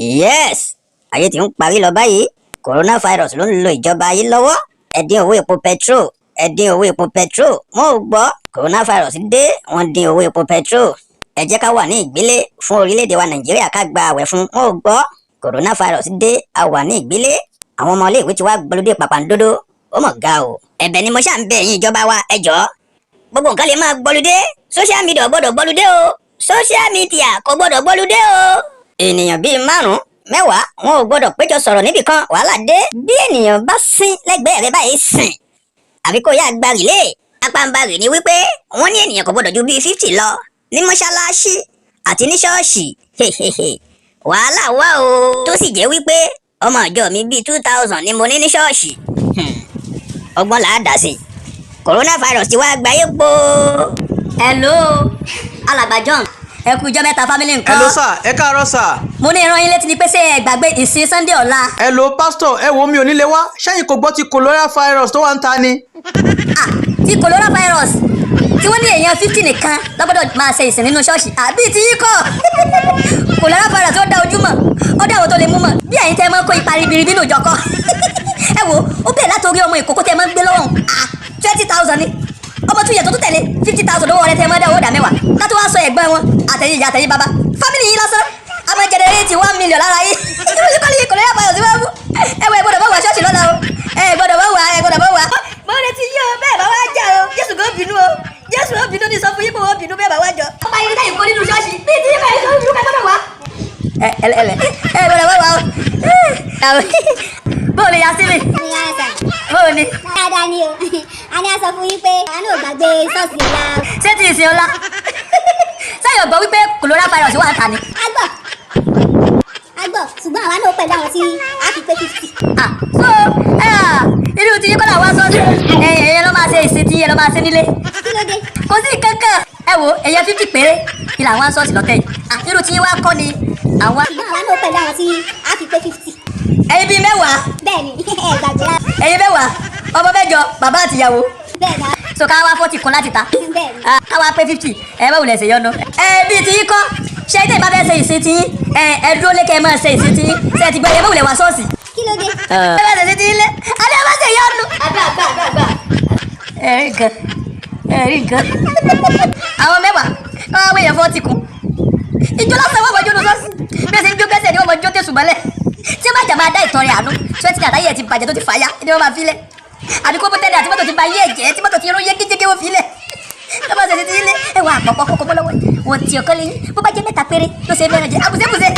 Yes, ayé tí ń parí lọ báyìí. Coronavirus ló ń lo ìjọba yìí lọ́wọ́. Ẹ dín owó epo petrol. Ẹ dín owó epo petrol. Wọ́n ò gbọ́. Coronavirus dé, wọ́n dín owó epo petrol. Ẹ jẹ́ ká wà ní ìgbélé fún orílẹ̀-èdè wa Nàìjíríà ká gba àwẹ̀ fún. Wọ́n ò gbọ́. Coronavirus dé, a wà ní ìgbélé. Àwọn ọmọ iléèwé ti wá gbọlúdé pàpàǹdodo. Ó mọ̀ ga o. Ẹ̀bẹ̀ ni mo ṣáà ń bẹ̀ yín ìjọba wa, ẹ jọ̀ọ́. Gbogbo nǹkan lè máa gbọlúdé. Social media ò gbọ́dọ̀ gbọlúdé o. Social media kò gbọ́dọ̀ gbọlúdé o. Ènìyàn bíi 5, 10 wọn ò gbọ́dọ̀ péjọ sọ̀rọ̀ níbì kan, wàhálà dé. Bí ènìyàn bá sín lẹ́gbẹ̀ẹ́ rẹ báyìí sìn, àbí kó yá gba rìlé. Apáǹbarì ni wípé wọ́n ní ènìyàn kò gbọ́dọ̀ ju bíi 50 lọ ní mọ́ṣáláṣí àti ní ṣọ́ọ̀ṣì. Wàhálà wà o. Tó sì jẹ́ wípé ọmọ ìjọ mi bíi 2000 ni mo ní ní ṣọ́ọ̀ṣì. Ọgbọ́n là á dà sí. Coronavirus ti wá gbayé po. Hello, alàgbà John. Ẹ kú ijọ́ mẹ́ta family nǹkan. Hello sir, ẹ káàárọ̀ sir. Mo ní ìran yín létí ni pé ṣé ẹ gbàgbé ìsìn Sunday ọ̀la. Hello pastor, ẹ wo mi ò nílé wá. Ṣẹ́yìn kò gbọ́ ti coronavirus tó wà ń ta ni. Ti coronavirus tí wọ́n ní èèyàn 50 nìkan lọ́gbọ́dọ̀ máa ṣe ìsìn nínú ṣọ́ọ̀ṣì àbí ti yín kọ́. Coronavirus ó dá ojú mọ̀, ó dá àwọn tó lè mú mọ̀ bí ẹ̀yin tẹ́ mọ́ kó ipa ribiribi nínú ìjọkọ́. Ẹ wo ó bẹ̀rẹ̀ látòrí ọmọ ìkókó tẹ́ mọ́ gbé lọ́wọ́ 20,000 ni. Ọmọ tún yẹ tó tún tẹ̀lé 50,000 lówó rẹ tẹ́ mọ́ dá owó dà mẹ́wàá. Ká tó wá sọ ẹ̀gbọ́n wọn àtẹ̀yìn ìyá àtẹ̀yìn bàbá. Fámìlì yìí lásán a máa jẹnẹrétì 1 million lára yìí. Irú yìí kọ́ ni coronavirus wá mú. Ẹ wo ẹ gbọ́dọ̀ bá wà ṣọ́ọ̀ṣì lọ́la o. Ẹ gbọ́dọ̀ bá wà, ẹ gbọ́dọ̀ bá wà. Mo retí yín o, bẹ́ẹ̀ bá wá jà o. Jésù kò bínú o. Jésù ó bínú ní sọ fún yín pé wọ́n bínú bẹ́ẹ̀ bá wá jọ. Ọba yìí dáyìí kó nínú ṣọ́ọ̀ṣì. Bí ti yín bá yìí sọ fún yín gbọ́dọ̀ wá. Ẹ gbọ́dọ̀ bá wà o. Bóòlù yà sí mi. Bóòlù. Dáadáa ni o. A ní a sọ fún yín pé àánú ò gbàgbé ṣọ́ọ̀ṣì ọ̀la. Ṣé ti ìsìn ọ̀la? Sẹ́yìn ọ̀gbọ́n wípé coronavirus wà ń ta ni. A gbọ́, ṣùgbọ́n àwa náà pẹ̀lú àwọn tí a fi pé 50. So irú ti yín kọ́ làwọn sọ́ọ̀sì. Ẹ̀yẹ ló máa ṣe ìsìn tí yẹn ló máa ṣe nílé. Kí ló dé? Kò sí kankan. Ẹ wo èèyàn 50 péré kí làwọn sọ́ọ̀sì lọ́tẹ̀ yìí. Irú ti yín wá kọ́ ni àwọn. Ṣùgbọ́n àwa náà pẹ̀lú àwọn tí a fi pé 50. Ẹ̀yin bíi 10. Bẹ́ẹ̀ni, ẹ gbàgbé rárá. Ẹ̀yin 10, ọmọ 8, bàbá àtìyàwó. Bẹ́ẹ̀ni, So ká wá 40 kan láti ta. bẹ́ẹ̀ni. Ká wá pé 50. Ẹ bá wulẹ̀ ṣe yọnu. Bíi ti yín kọ́. Ṣé ìtẹ̀ ìbá fẹ́ ṣe ìsìn ti yín? Ẹ dúró lé kẹ́ ẹ máa ṣe ìsìn ti yín. Ṣé ẹ ti gbọ́ ẹ bá wulẹ̀ wá ṣọ́ọ̀ṣì? Kí ló dé? Ẹ bá ṣe ìsìn ti yín lé. Adé ẹ bá ṣe yọnu. Àgbà. Ẹ̀rí nǹkan. Àwọn 10 kọ́ wá wéyàn 40 kù. Ìjọ lásán wọ́n mọ̀jú lọ́sọ́sì. Bí ẹ ṣe ń jó gbẹ́sẹ̀ ni wọ́n mọ̀jú tẹ̀sùn mọ́lẹ̀. Tí ẹ má jà máa dá ìtọrẹ àánú. 20 naira yẹ̀ ti bàjẹ́ tó ti fàyà ni wọ́n máa fi lẹ̀. Àbí kó bọ́tẹ́ni àti mọ́tò ti ba yé ẹ̀jẹ̀ tí mọ́tò ti rún yégéjégé wọ́n fi lẹ̀. Ẹ bá ṣe ti ilé. Ẹ wà àpọ̀pọ̀ kókó mọ́ lọ́wọ́. Wọ́n ti ọ̀kan lẹ́yìn. Bó bá jẹ́ 3 péré ló ṣe é fẹ́ràn jẹ. Àbùsẹ́bùsẹ́.